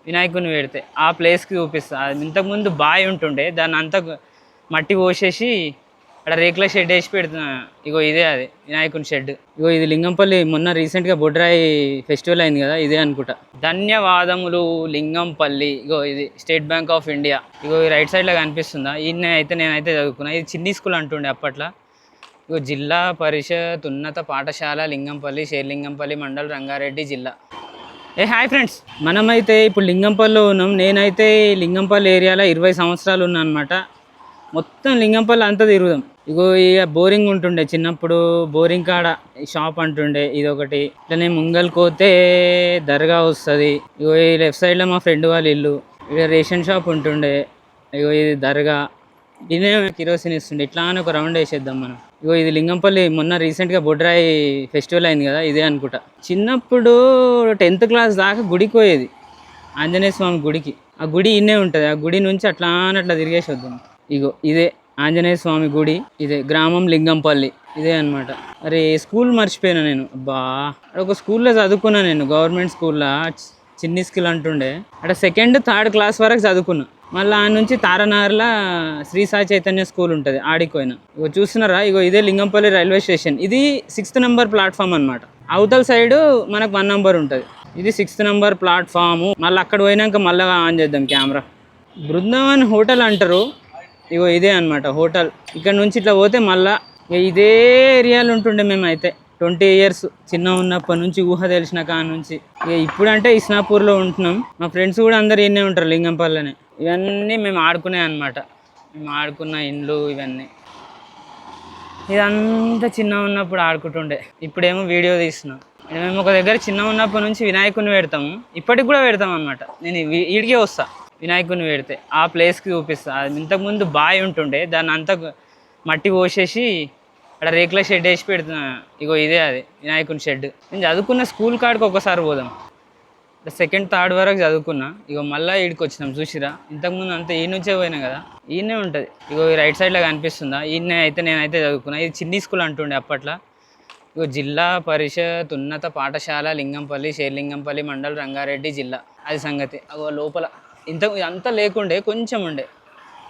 వినాయకుడిని పెడితే ఆ ప్లేస్కి చూపిస్తా. ఇంతకుముందు బావి ఉంటుండే, దాన్ని అంతా మట్టి పోసేసి అక్కడ రేకుల షెడ్ వేసి పెడుతున్నా. ఇగో ఇదే అది వినాయకుని షెడ్. ఇగో ఇది లింగంపల్లి మొన్న రీసెంట్గా బొడ్రాయి ఫెస్టివల్ అయింది కదా, ఇదే అనుకుంటా. ధన్యవాదములు లింగంపల్లి. ఇగో ఇది స్టేట్ బ్యాంక్ ఆఫ్ ఇండియా. ఇగో ఈ రైట్ సైడ్లో కనిపిస్తుందా? ఈయన అయితే నేనైతే చదువుకున్నా. ఇది చిన్ని స్కూల్ అంటుండే అప్పట్లో. ఇగో జిల్లా పరిషత్ ఉన్నత పాఠశాల లింగంపల్లి, షేర్లింగంపల్లి మండల్, రంగారెడ్డి జిల్లా. హాయ్ ఫ్రెండ్స్, మనమైతే ఇప్పుడు లింగంపల్లిలో ఉన్నాం. నేనైతే లింగంపల్లి ఏరియాలో 20 సంవత్సరాలు ఉన్నా అనమాట. మొత్తం లింగంపల్లి అంతా తిరుగుదాం. ఇగో ఇక బోరింగ్ ఉంటుండే చిన్నప్పుడు, బోరింగ్ కాడ షాప్ అంటుండే ఇదొకటి. ఇట్లనే ముంగల్కి పోతే దర్గా వస్తుంది. ఇగో ఈ లెఫ్ట్ సైడ్లో మా ఫ్రెండ్ వాళ్ళ ఇల్లు. ఇక రేషన్ షాప్ ఉంటుండే. ఇగో ఇది దర్గా. ఇదే కిరోసిన్ ఇస్తుండే. ఇట్లా అని ఒక రౌండ్ వేసేద్దాం మనం. ఇగో ఇది లింగంపల్లి మొన్న రీసెంట్గా బొడ్రాయి ఫెస్టివల్ అయింది కదా, ఇదే అనుకుంటా. చిన్నప్పుడు 10th క్లాస్ దాకా గుడికి పోయేది, ఆంజనేయ స్వామి గుడికి. ఆ గుడి ఇన్నే ఉంటుంది. ఆ గుడి నుంచి అట్లా తిరిగేసి వద్దాం. ఇగో ఇదే ఆంజనేయ స్వామి గుడి. ఇదే గ్రామం లింగంపల్లి. ఇదే అనమాట. అరే స్కూల్ మర్చిపోయినా నేను. అబ్బా, ఒక స్కూల్లో చదువుకున్నా నేను, గవర్నమెంట్ స్కూల్లో చిన్ని స్కూల్ అంటుండే. అక్కడ 2nd, 3rd క్లాస్ వరకు చదువుకున్నా. మళ్ళీ ఆ నుంచి తారనార్లా శ్రీ సాయి చైతన్య స్కూల్ ఉంటుంది, ఆడిపోయినా. ఇగో చూస్తున్నారా, ఇగో ఇదే లింగంపల్లి రైల్వే స్టేషన్. ఇది 6th నెంబర్ ప్లాట్ఫామ్ అనమాట. అవతల సైడ్ మనకు 1 నెంబర్ ఉంటుంది. ఇది 6th నెంబర్ ప్లాట్ఫాము. మళ్ళీ అక్కడ పోయినాక మళ్ళీ ఆన్ చేద్దాం కెమెరా. బృందావన్ హోటల్ అంటారు. ఇగో ఇదే అనమాట హోటల్. ఇక్కడ నుంచి ఇట్లా పోతే మళ్ళా ఇదే ఏరియాలో ఉంటుండే మేమైతే 20 years. చిన్న ఉన్నప్పటి నుంచి, ఊహ తెలిసిన కాడ నుంచి. ఇక ఇప్పుడంటే ఇస్నాపూర్లో ఉంటున్నాం. మా ఫ్రెండ్స్ కూడా అందరు ఇన్నే ఉంటారు లింగంపల్లినే. ఇవన్నీ మేము ఆడుకునే అనమాట. మేము ఆడుకున్న ఇండ్లు ఇవన్నీ. ఇదంతా చిన్న ఉన్నప్పుడు ఆడుకుంటుండే. ఇప్పుడేమో వీడియో తీస్తున్నాం. మేము ఒక దగ్గర చిన్న ఉన్నప్పటి నుంచి వినాయకుడిని పెడతాము. ఇప్పటికి కూడా పెడతాం అనమాట. నేను ఈడికే వస్తా వినాయకుడిని పెడితే ఆ ప్లేస్కి చూపిస్తా. ఇంతకుముందు బావి ఉంటుండే, దాన్ని అంతా మట్టి పోసేసి అక్కడ రేకుల షెడ్ వేసి పెడుతున్నా. ఇగో ఇదే అది వినాయకుని షెడ్. నేను చదువుకున్న స్కూల్ కాడికి ఒకసారి పోదాం. 2nd, 3rd వరకు చదువుకున్నా. ఇగో మళ్ళీ ఈడికి వచ్చినాం. చూసిరా, ఇంతకుముందు అంతా ఈ నుంచే పోయినా కదా, ఈయనే ఉంటుంది. ఇగో ఈ రైట్ సైడ్లో కనిపిస్తుందా? ఈయనే అయితే నేనైతే చదువుకున్నా. ఇది చిన్ని స్కూల్ అంటుండే అప్పట్లో. ఇగో జిల్లా పరిషత్ ఉన్నత పాఠశాల లింగంపల్లి, షేర్లింగంపల్లి మండల్, రంగారెడ్డి జిల్లా. అది సంగతి. అగో లోపల అంతా లేకుండే, కొంచెం ఉండే.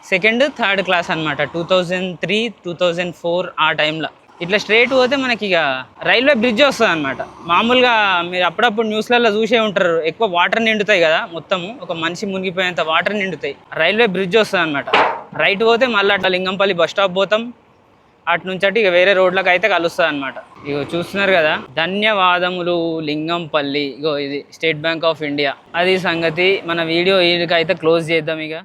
2nd, 3rd క్లాస్ అనమాట. 2003, 2004 ఆ టైంలో. ఇట్లా స్ట్రైట్ పోతే మనకి ఇక రైల్వే బ్రిడ్జ్ వస్తుంది అనమాట. మామూలుగా మీరు అప్పుడప్పుడు న్యూస్లలో చూసే ఉంటారు, ఎక్కువ వాటర్ నిండుతాయి కదా, మొత్తము ఒక మనిషి మునిగిపోయేంత వాటర్ నిండుతాయి. రైల్వే బ్రిడ్జ్ వస్తుంది అనమాట. రైట్ పోతే మళ్ళీ అట్లా లింగంపల్లి బస్ స్టాప్ పోతాం. అటు నుంచి అటు ఇక వేరే రోడ్లకు అయితే కలుస్తుంది అనమాట. ఇగో చూస్తున్నారు కదా, ధన్యవాదములు లింగంపల్లి. ఇగో ఇది స్టేట్ బ్యాంక్ ఆఫ్ ఇండియా. అది సంగతి. మన వీడియో వీడికి అయితే క్లోజ్ చేద్దాం ఇక.